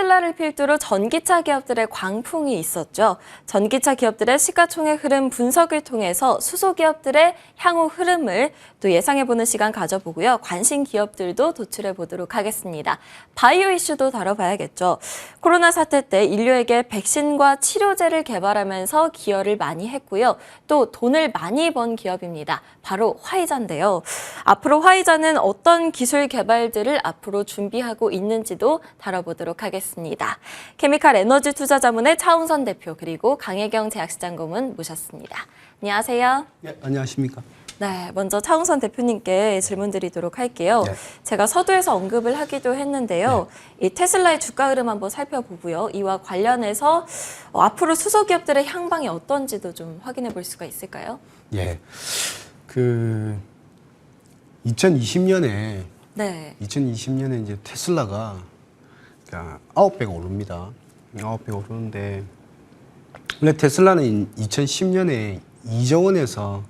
테슬라를 필두로 전기차 기업들의 광풍이 있었죠. 전기차 기업들의 시가총액 흐름 분석을 통해서 수소 기업들의 향후 흐름을 또 예상해보는 시간 가져보고요. 관심 기업들도 도출해 보도록 하겠습니다. 바이오 이슈도 다뤄봐야겠죠. 코로나 사태 때 인류에게 백신과 치료제를 개발하면서 기여를 많이 했고요. 또 돈을 많이 번 기업입니다. 바로 화이자인데요. 앞으로 화이자는 어떤 기술 개발들을 앞으로 준비하고 있는지도 다뤄보도록 하겠습니다. 케미칼 에너지 투자자문의 차웅선 대표 그리고 강혜경 제약시장 고문 모셨습니다. 안녕하세요. 네, 안녕하십니까. 네, 먼저 차웅선 대표님께 질문 드리도록 할게요. 네. 제가 서두에서 언급을 하기도 했는데요. 이 테슬라의 주가 흐름 한번 살펴보고요. 이와 관련해서 앞으로 수소 기업들의 향방이 어떤지도 좀 확인해 볼 수가 있을까요? 예. 2020년에 네. 이제 테슬라가 9배가 오릅니다. 9배 오르는데 원래 테슬라는 2010년에 2조 원에서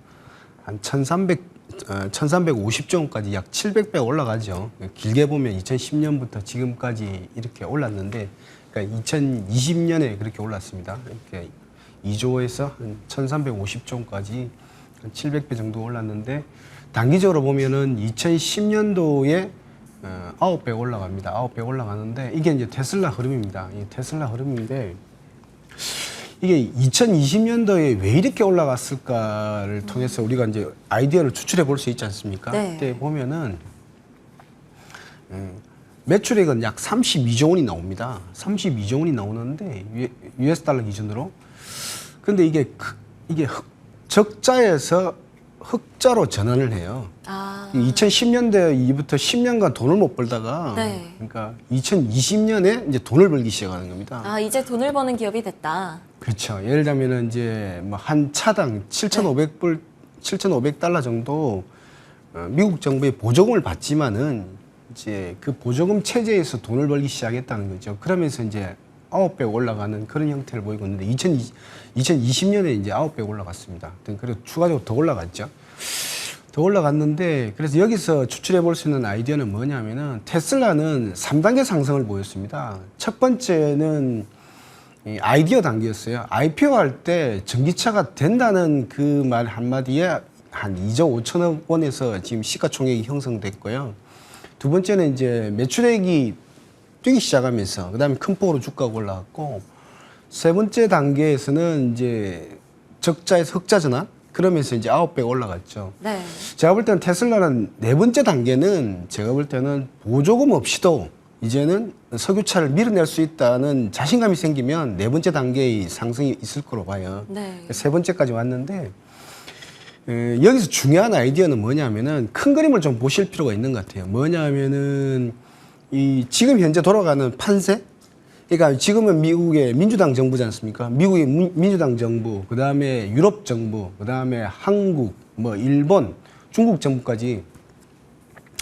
한 1350조 원까지 약 700배 올라가죠. 길게 보면 2010년부터 지금까지 이렇게 올랐는데 그러니까 2020년에 그렇게 올랐습니다. 이렇게 2조에서 한 1350조 원까지 한 700배 정도 올랐는데 단기적으로 보면은 2010년도에 9배 올라갑니다. 9배 올라가는데 이게 이제 테슬라 흐름입니다. 이 테슬라 흐름인데 이게 2020년도에 왜 이렇게 올라갔을까를 통해서 우리가 이제 아이디어를 추출해 볼 수 있지 않습니까? 네. 그때 보면은 매출액은 약 32조 원이 나옵니다. 32조 원이 나오는데 US 달러 기준으로. 근데 이게 적자에서 흑자로 전환을 해요. 2010년대부터 10년간 돈을 못 벌다가 네. 그러니까 2020년에 이제 돈을 벌기 시작하는 겁니다. 이제 돈을 버는 기업이 됐다. 그렇죠. 예를 들면은 이제 뭐 한 차당 7,500불, 7,500달러 정도 미국 정부의 보조금을 받지만은 이제 그 보조금 체제에서 돈을 벌기 시작했다는 거죠. 그러면서 이제 9배 올라가는 그런 형태를 보이고 있는데 2020년에 이제 9배 올라갔습니다. 그래서 추가적으로 더 올라갔죠. 더 올라갔는데 그래서 여기서 추출해 볼 수 있는 아이디어는 뭐냐면은 테슬라는 3단계 상승을 보였습니다. 첫 번째는 이 아이디어 단계였어요. IPO 할 때 전기차가 된다는 그 말 한마디에 한 2조 5천억 원에서 지금 시가총액이 형성됐고요. 두 번째는 이제 매출액이 뛰기 시작하면서 그다음에 큰 폭으로 주가가 올라갔고 세 번째 단계에서는 이제 적자에서 흑자 전환 그러면서 이제 9배 올라갔죠. 네. 제가 볼 때는 테슬라는 네 번째 단계는 제가 볼 때는 보조금 없이도 이제는 석유차를 밀어낼 수 있다는 자신감이 생기면 네 번째 단계의 상승이 있을 거로 봐요. 네. 세 번째까지 왔는데 여기서 중요한 아이디어는 뭐냐면은 큰 그림을 좀 보실 필요가 있는 것 같아요. 뭐냐면은 이 지금 현재 돌아가는 판세, 그러니까 지금은 미국의 민주당 정부지 않습니까? 미국의 민주당 정부, 그 다음에 유럽 정부, 그 다음에 한국, 뭐 일본, 중국 정부까지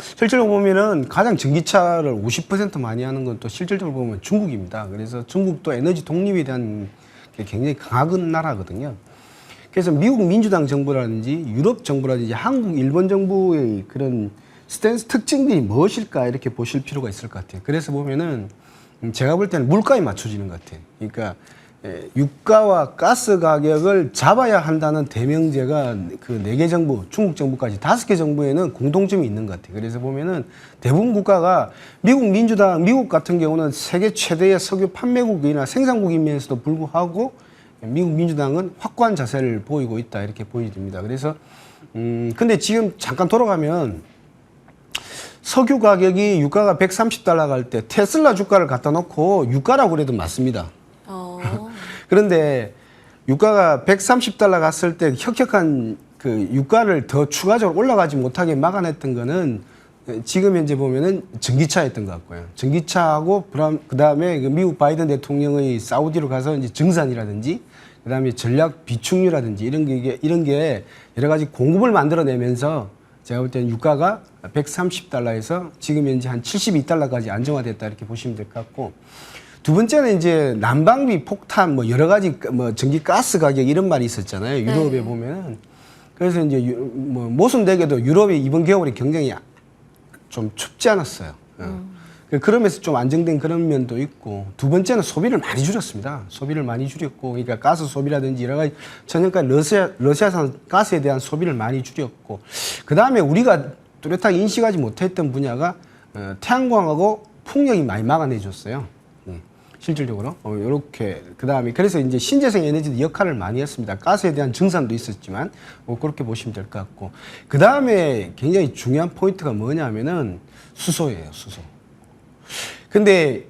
실질적으로 보면은 가장 전기차를 50% 많이 하는 건 또 실질적으로 보면 중국입니다. 그래서 중국도 에너지 독립에 대한 게 굉장히 강한 나라거든요. 그래서 미국 민주당 정부라든지 유럽 정부라든지 한국, 일본 정부의 그런 스탠스 특징들이 무엇일까 이렇게 보실 필요가 있을 것 같아요. 그래서 보면은 제가 볼 때는 물가에 맞춰지는 것 같아요. 그러니까 유가와 가스 가격을 잡아야 한다는 대명제가 그 4개 정부, 중국 정부까지 5개 정부에는 공통점이 있는 것 같아요. 그래서 보면은 대부분 국가가 미국 같은 경우는 세계 최대의 석유 판매국이나 생산국이면서도 불구하고 미국 민주당은 확고한 자세를 보이고 있다 이렇게 보여집니다. 그래서 근데 지금 잠깐 돌아가면 석유 가격이 유가가 130달러 갈 때 테슬라 주가를 갖다 놓고 유가라고 그래도 맞습니다. 그런데 유가가 130달러 갔을 때 혁혁한 그 유가를 더 추가적으로 올라가지 못하게 막아냈던 거는 지금 현재 보면은 전기차였던 것 같고요. 전기차하고 그 다음에 미국 바이든 대통령의 사우디로 가서 이제 증산이라든지 그 다음에 전략 비축유라든지 이런 게 여러 가지 공급을 만들어내면서 제가 볼 때는 유가가 130달러에서 지금 현재 한 72달러까지 안정화됐다 이렇게 보시면 될 것 같고 두 번째는 이제 난방비 폭탄 뭐 여러 가지 뭐 전기 가스 가격 이런 말이 있었잖아요. 유럽에 네. 보면은 그래서 이제 뭐 모순되게도 유럽이 이번 겨울이 굉장히 좀 춥지 않았어요. 그러면서 좀 안정된 그런 면도 있고, 두 번째는 소비를 많이 줄였습니다. 소비를 많이 줄였고, 그러니까 가스 소비라든지 여러 가지 천연가스 러시아산 가스에 대한 소비를 많이 줄였고, 그 다음에 우리가 뚜렷하게 인식하지 못했던 분야가 태양광하고 풍력이 많이 막아내줬어요. 실질적으로 이렇게 그 다음에 그래서 이제 신재생 에너지도 역할을 많이 했습니다. 가스에 대한 증산도 있었지만 그렇게 보시면 될 것 같고, 그 다음에 굉장히 중요한 포인트가 뭐냐면은 수소예요. 수소. 근데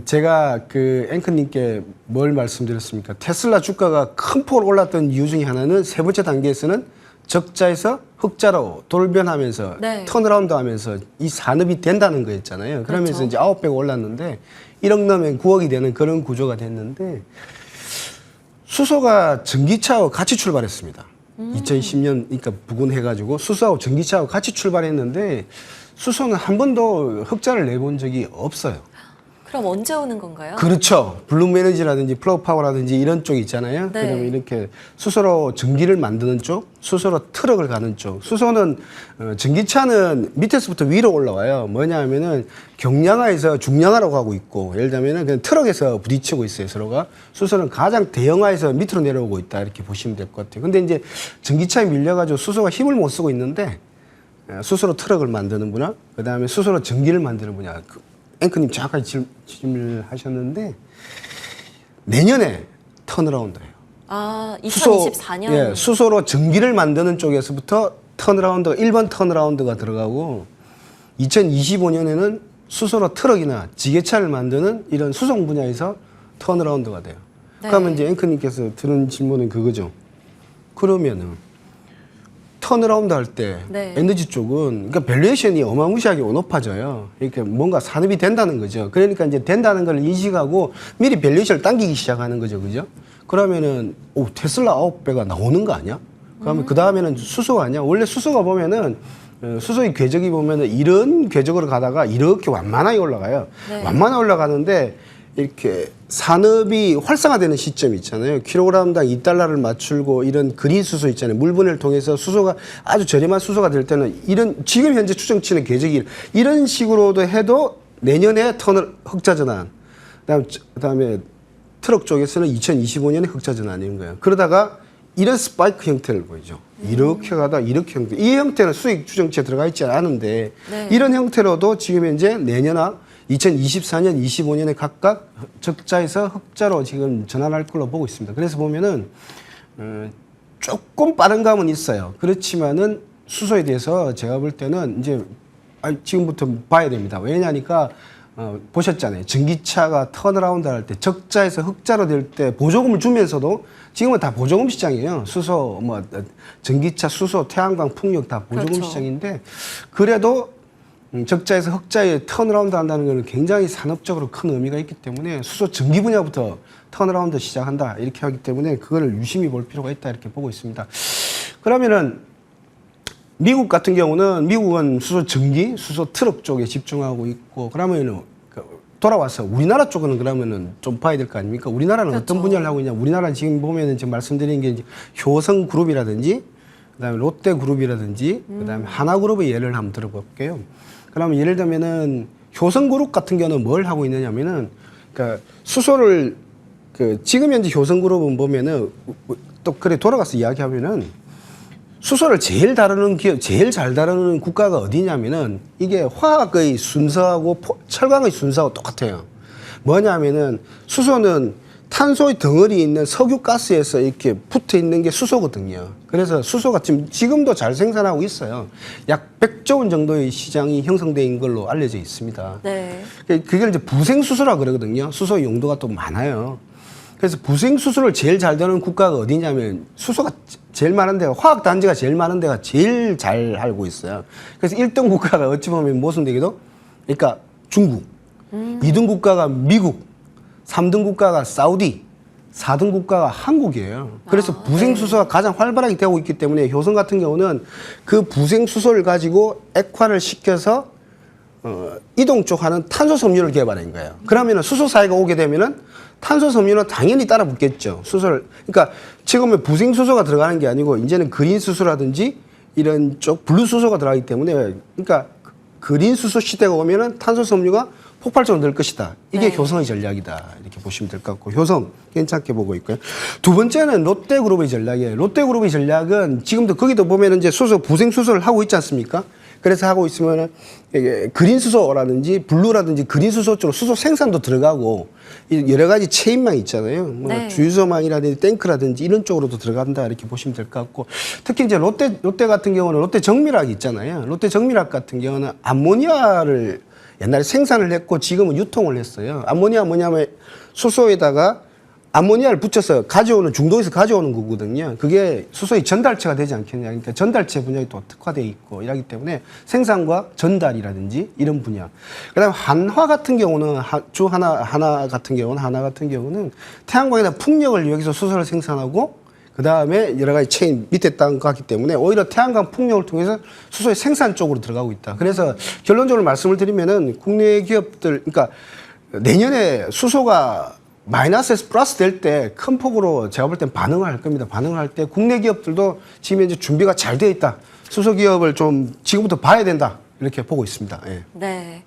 제가 앵커님께 뭘 말씀드렸습니까? 테슬라 주가가 큰 폭으로 올랐던 이유 중에 하나는 세 번째 단계에서는 적자에서 흑자로 돌변하면서 네. 턴어라운드 하면서 이 산업이 된다는 거였잖아요. 그러면서 그렇죠. 이제 9배가 올랐는데 1억 넣으면 9억이 되는 그런 구조가 됐는데, 수소가 전기차하고 같이 출발했습니다. 2010년 그러니까 부근해가지고 수소하고 전기차하고 같이 출발했는데 수소는 한 번도 흑자를 내본 적이 없어요. 그럼 언제 오는 건가요? 그렇죠. 블룸 에너지라든지 플러그 파워라든지 이런 쪽 있잖아요. 네. 그러면 이렇게 수소로 전기를 만드는 쪽, 수소로 트럭을 가는 쪽. 수소는 전기차는 밑에서부터 위로 올라와요. 뭐냐 하면은 경량화에서 중량화로 가고 있고, 예를 들면은 그냥 트럭에서 부딪히고 있어요, 서로가. 수소는 가장 대형화에서 밑으로 내려오고 있다, 이렇게 보시면 될 것 같아요. 근데 이제 전기차에 밀려가지고 수소가 힘을 못 쓰고 있는데, 수소로 트럭을 만드는 분야, 그 다음에 수소로 전기를 만드는 분야. 앵커님 정확하게 질문을 하셨는데, 내년에 턴어라운드예요. 아, 2024년. 예, 수소로 전기를 만드는 쪽에서부터 턴어라운드가 1번 턴어라운드가 들어가고, 2025년에는 수소로 트럭이나 지게차를 만드는 이런 수송 분야에서 턴어라운드가 돼요. 네. 그러면 이제 앵커님께서 드는 질문은 그거죠. 그러면은 턴어라운드 할 때 네. 에너지 쪽은 그러니까 밸류에이션이 어마무시하게 높아져요. 이렇게 뭔가 산업이 된다는 거죠. 그러니까 이제 된다는 걸 인식하고 미리 밸류에이션을 당기기 시작하는 거죠. 그죠? 그러면은 테슬라 9배가 나오는 거 아니야? 그러면 그 다음에는 수소 아니야? 원래 수소가 보면은 수소의 궤적이 보면은 이런 궤적으로 가다가 이렇게 완만하게 올라가요. 네. 완만하게 올라가는데 이렇게 산업이 활성화되는 시점이 있잖아요. 킬로그램당 $2를 맞추고 이런 그린 수소 있잖아요. 물분해를 통해서 수소가 아주 저렴한 수소가 될 때는 이런 지금 현재 추정치는 궤적이 이런 식으로도 해도 내년에 턴을 흑자 전환. 그다음에 트럭 쪽에서는 2025년에 흑자 전환인 거예요. 그러다가 이런 스파이크 형태를 보이죠. 이렇게 가다 이렇게 형태. 이 형태는 수익 추정치에 들어가 있지 않은데 네. 이런 형태로도 지금 현재 내년아 2024년, 25년에 각각 적자에서 흑자로 지금 전환할 걸로 보고 있습니다. 그래서 보면은 조금 빠른 감은 있어요. 그렇지만은 수소에 대해서 제가 볼 때는 이제 지금부터 봐야 됩니다. 왜냐니까 보셨잖아요. 전기차가 턴어라운드 할 때 적자에서 흑자로 될 때 보조금을 주면서도 지금은 다 보조금 시장이에요. 수소, 전기차, 수소, 태양광, 풍력 다 보조금 그렇죠. 시장인데 그래도 적자에서 흑자에 턴어라운드 한다는 것은 굉장히 산업적으로 큰 의미가 있기 때문에 수소 전기 분야부터 턴어라운드 시작한다 이렇게 하기 때문에 그거를 유심히 볼 필요가 있다 이렇게 보고 있습니다. 그러면은 미국 같은 경우는 미국은 수소 전기, 수소 트럭 쪽에 집중하고 있고 그러면은 돌아와서 우리나라 쪽은 그러면은 좀 봐야 될 거 아닙니까? 우리나라는 그렇죠. 어떤 분야를 하고 있냐? 우리나라는 지금 보면은 지금 말씀드린 게 이제 효성그룹이라든지 그다음에 롯데그룹이라든지 그다음에 하나그룹의 예를 한번 들어볼게요. 그러면 예를 들면은 효성그룹 같은 경우는 뭘 하고 있느냐면은 그러니까 수소를 지금 현재 효성그룹은 보면은 또 그래 돌아가서 이야기하면은 수소를 제일 다루는 기업, 제일 잘 다루는 국가가 어디냐면은 이게 화학의 순서하고 철강의 순서하고 똑같아요. 뭐냐면은 수소는 탄소의 덩어리 있는 석유가스에서 이렇게 붙어 있는 게 수소거든요. 그래서 수소가 지금도 잘 생산하고 있어요. 약 100조 원 정도의 시장이 형성된 걸로 알려져 있습니다. 네. 그게 이제 부생수소라 그러거든요. 수소 용도가 또 많아요. 그래서 부생수소를 제일 잘 되는 국가가 어디냐면 수소가 제일 많은 데가 화학단지가 제일 많은 데가 제일 잘 알고 있어요. 그래서 1등 국가가 어찌 보면 무슨 되기도? 그러니까 중국, 2등 국가가 미국, 3등 국가가 사우디, 4등 국가가 한국이에요. 그래서 부생수소가 가장 활발하게 되고 있기 때문에 효성 같은 경우는 그 부생수소를 가지고 액화를 시켜서 이동쪽하는 탄소섬유를 개발한 거예요. 그러면은 수소사회가 오게 되면은 탄소섬유는 당연히 따라 붙겠죠. 수소를. 그러니까 지금은 부생수소가 들어가는 게 아니고 이제는 그린수소라든지 이런 쪽 블루수소가 들어가기 때문에 그러니까 그린수소 시대가 오면은 탄소섬유가 폭발적으로 늘 것이다. 이게 네. 효성의 전략이다. 이렇게 보시면 될 것 같고 효성 괜찮게 보고 있고요. 두 번째는 롯데그룹의 전략이에요. 롯데그룹의 전략은 지금도 거기도 보면 이제 수소 부생 수소를 하고 있지 않습니까? 그래서 하고 있으면은 이게 그린 수소라든지 블루라든지 그린 수소 쪽으로 수소 생산도 들어가고 여러 가지 체인망 있잖아요. 뭐 네. 주유소망이라든지 탱크라든지 이런 쪽으로도 들어간다 이렇게 보시면 될 것 같고 특히 이제 롯데 같은 경우는 롯데 정밀학 있잖아요. 롯데 정밀학 같은 경우는 암모니아를 옛날에 생산을 했고 지금은 유통을 했어요. 암모니아 뭐냐면 수소에다가 암모니아를 붙여서 가져오는 중도에서 가져오는 거거든요. 그게 수소의 전달체가 되지 않겠냐. 그러니까 전달체 분야에 또 특화되어 있고 이러기 때문에 생산과 전달이라든지 이런 분야. 그다음에 한화 같은 경우는 하나 같은 경우는 태양광에다 풍력을 여기서 수소를 생산하고 그다음에 여러 가지 체인 밑에 땅 가기 때문에 오히려 태양광 풍력을 통해서 수소의 생산 쪽으로 들어가고 있다. 그래서 결론적으로 말씀을 드리면은 국내 기업들 그러니까 내년에 수소가 마이너스에서 플러스 될 때 큰 폭으로 제가 볼 땐 반응을 할 겁니다. 반응을 할 때 국내 기업들도 지금 이제 준비가 잘 되어 있다. 수소 기업을 좀 지금부터 봐야 된다. 이렇게 보고 있습니다. 예. 네.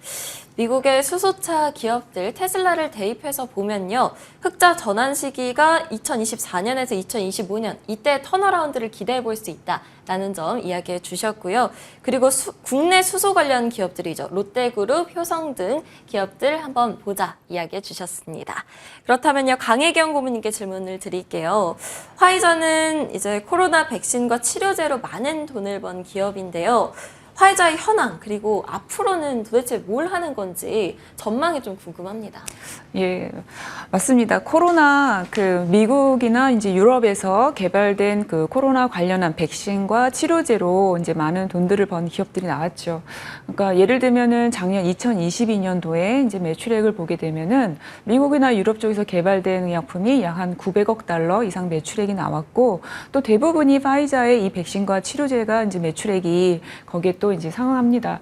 미국의 수소차 기업들 테슬라를 대입해서 보면요. 흑자 전환 시기가 2024년에서 2025년 이때 턴어라운드를 기대해 볼 수 있다라는 점 이야기해 주셨고요. 그리고 국내 수소 관련 기업들이죠. 롯데그룹, 효성 등 기업들 한번 보자 이야기해 주셨습니다. 그렇다면요. 강혜경 고문님께 질문을 드릴게요. 화이자는 이제 코로나 백신과 치료제로 많은 돈을 번 기업인데요. 화이자의 현황 그리고 앞으로는 도대체 뭘 하는 건지 전망이 좀 궁금합니다. 예, 맞습니다. 코로나 미국이나 이제 유럽에서 개발된 그 코로나 관련한 백신과 치료제로 이제 많은 돈들을 번 기업들이 나왔죠. 그러니까 예를 들면은 작년 2022년도에 이제 매출액을 보게 되면은 미국이나 유럽 쪽에서 개발된 의약품이 약 한 900억 달러 이상 매출액이 나왔고 또 대부분이 화이자의 이 백신과 치료제가 이제 매출액이 거기에 또 이제 상응합니다.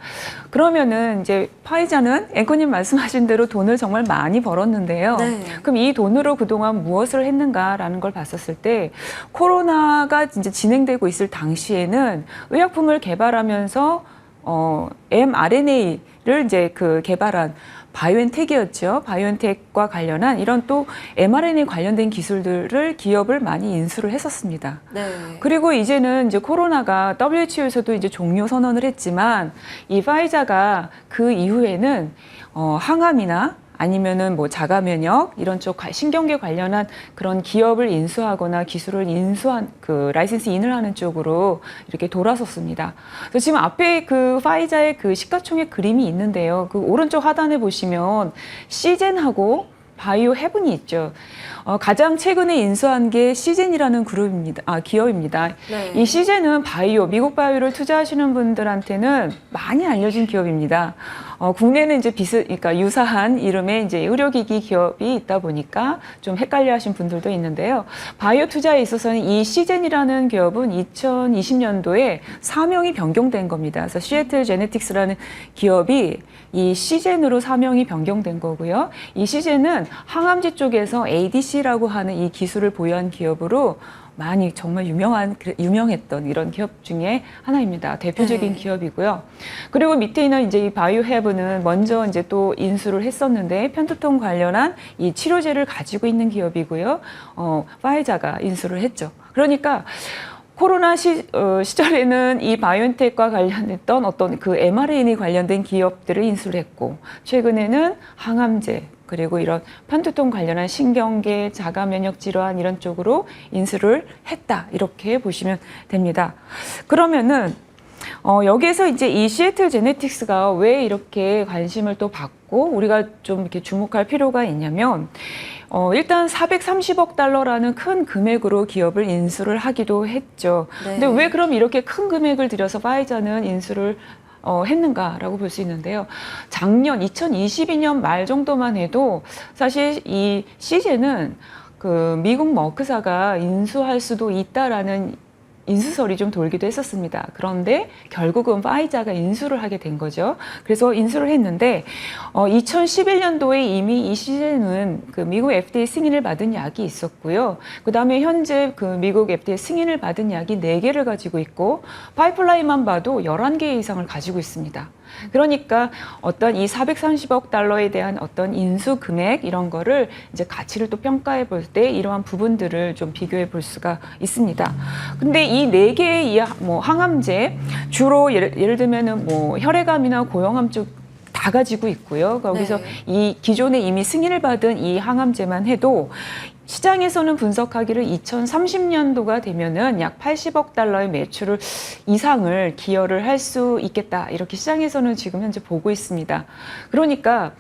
그러면은 이제 화이자는 앵커님 말씀하신 대로 돈을 정말 많이 벌었는데요. 네. 그럼 이 돈으로 그동안 무엇을 했는가라는 걸 봤었을 때 코로나가 이제 진행되고 있을 당시에는 의약품을 개발하면서 mRNA를 이제 개발한 바이오엔텍이었죠. 바이오엔텍과 관련한 이런 또 mRNA 관련된 기술들을 기업을 많이 인수를 했었습니다. 네. 그리고 이제는 이제 코로나가 WHO에서도 이제 종료 선언을 했지만 이 파이자가 그 이후에는 항암이나 아니면은 뭐 자가 면역 이런 쪽 신경계 관련한 그런 기업을 인수하거나 기술을 인수한 라이센스 인을 하는 쪽으로 이렇게 돌아섰습니다. 그래서 지금 앞에 파이자의 시가총액 그림이 있는데요. 오른쪽 하단에 보시면 시젠하고 바이오 헤븐이 있죠. 가장 최근에 인수한 게 시젠이라는 기업입니다. 네. 이 시젠은 미국 바이오를 투자하시는 분들한테는 많이 알려진 기업입니다. 국내는 이제 그러니까 유사한 이름의 이제 의료기기 기업이 있다 보니까 좀 헷갈려하신 분들도 있는데요. 바이오 투자에 있어서는 이 시젠이라는 기업은 2020년도에 사명이 변경된 겁니다. 그래서 시애틀 제네틱스라는 기업이 이 시젠으로 사명이 변경된 거고요. 이 시젠은 항암제 쪽에서 ADC라고 하는 이 기술을 보유한 기업으로 많이 정말 유명했던 이런 기업 중에 하나입니다. 대표적인 네. 기업이고요. 그리고 밑에 있는 이제 이 바이오 헤브는 먼저 이제 또 인수를 했었는데 편두통 관련한 이 치료제를 가지고 있는 기업이고요. 파이자가 인수를 했죠. 그러니까 코로나 시절에는 이 바이오엔텍과 관련했던 어떤 mRNA 관련된 기업들을 인수를 했고 최근에는 항암제 그리고 이런 편두통 관련한 신경계, 자가 면역 질환 이런 쪽으로 인수를 했다. 이렇게 보시면 됩니다. 그러면은 여기에서 이제 이 시애틀 제네틱스가 왜 이렇게 관심을 또 받고 우리가 좀 이렇게 주목할 필요가 있냐면 일단 430억 달러라는 큰 금액으로 기업을 인수를 하기도 했죠. 네. 근데 왜 그럼 이렇게 큰 금액을 들여서 파이자는 인수를 했는가라고 볼 수 있는데요. 작년 2022년 말 정도만 해도 사실 이 시제는 미국 머크사가 인수할 수도 있다라는 인수설이 좀 돌기도 했었습니다. 그런데 결국은 파이자가 인수를 하게 된 거죠. 그래서 인수를 했는데 2011년도에 이미 이 시제는 미국 FDA 승인을 받은 약이 있었고요. 그다음에 현재 미국 FDA 승인을 받은 약이 4개를 가지고 있고 파이프라인만 봐도 11개 이상을 가지고 있습니다. 그러니까 어떤 이 430억 달러에 대한 어떤 인수 금액 이런 거를 이제 가치를 또 평가해 볼 때 이러한 부분들을 좀 비교해 볼 수가 있습니다. 근데 이 네 개의 뭐 항암제 주로 예를 들면은 뭐 혈액암이나 고형암 쪽 다 가지고 있고요. 거기서 네. 이 기존에 이미 승인을 받은 이 항암제만 해도 시장에서는 분석하기를 2030년도가 되면은 약 80억 달러의 매출을 이상을 기여를 할 수 있겠다. 이렇게 시장에서는 지금 현재 보고 있습니다. 그러니까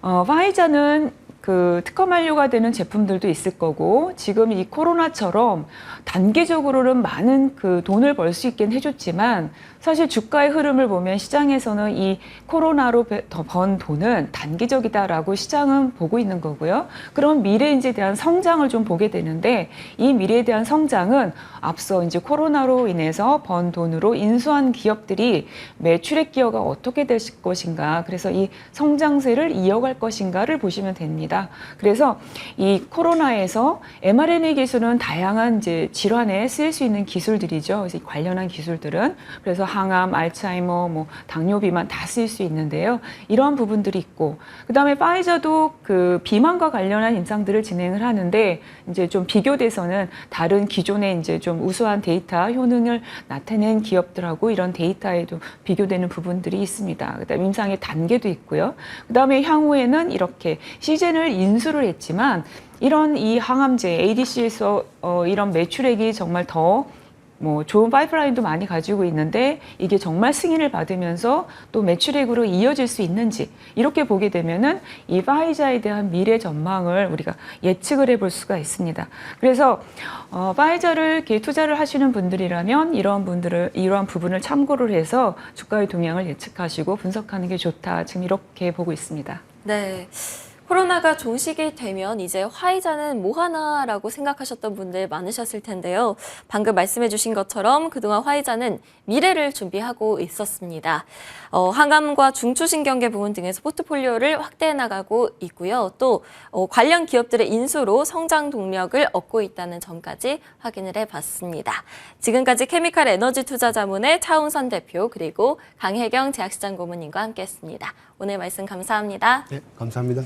화이자는 그 특허 만료가 되는 제품들도 있을 거고 지금 이 코로나처럼 단계적으로는 많은 그 돈을 벌 수 있긴 해줬지만 사실 주가의 흐름을 보면 시장에서는 이 코로나로 번 돈은 단기적이다라고 시장은 보고 있는 거고요. 그럼 미래에 대한 성장을 좀 보게 되는데 이 미래에 대한 성장은 앞서 이제 코로나로 인해서 번 돈으로 인수한 기업들이 매출액 기여가 어떻게 될 것인가. 그래서 이 성장세를 이어갈 것인가를 보시면 됩니다. 그래서 이 코로나에서 mRNA 기술은 다양한 이제 질환에 쓰일 수 있는 기술들이죠. 그래서 관련한 기술들은 그래서 항암, 알츠하이머, 뭐 당뇨, 비만 다 쓰일 수 있는데요. 이러한 부분들이 있고 그다음에 파이저도 그 비만과 관련한 임상들을 진행을 하는데 이제 좀 비교돼서는 다른 기존의 이제 좀 우수한 데이터 효능을 나타낸 기업들하고 이런 데이터에도 비교되는 부분들이 있습니다. 그다음에 임상의 단계도 있고요. 그다음에 향후에는 이렇게 시젠을 인수를 했지만 이런 이 항암제 ADC에서 이런 매출액이 정말 더 뭐 좋은 파이프라인도 많이 가지고 있는데 이게 정말 승인을 받으면서 또 매출액으로 이어질 수 있는지 이렇게 보게 되면은 이 파이자에 대한 미래 전망을 우리가 예측을 해볼 수가 있습니다. 그래서 파이자를 이렇게 투자를 하시는 분들이라면 이러한 부분을 참고를 해서 주가의 동향을 예측하시고 분석하는 게 좋다. 지금 이렇게 보고 있습니다. 네. 코로나가 종식이 되면 이제 화이자는 뭐 하나라고 생각하셨던 분들 많으셨을 텐데요. 방금 말씀해 주신 것처럼 그동안 화이자는 미래를 준비하고 있었습니다. 항암과 중추신경계 부분 등에서 포트폴리오를 확대해 나가고 있고요. 또 관련 기업들의 인수로 성장 동력을 얻고 있다는 점까지 확인을 해봤습니다. 지금까지 케미칼 에너지 투자자문의 차웅선 대표 그리고 강혜경 제약시장 고문님과 함께했습니다. 오늘 말씀 감사합니다. 네, 감사합니다.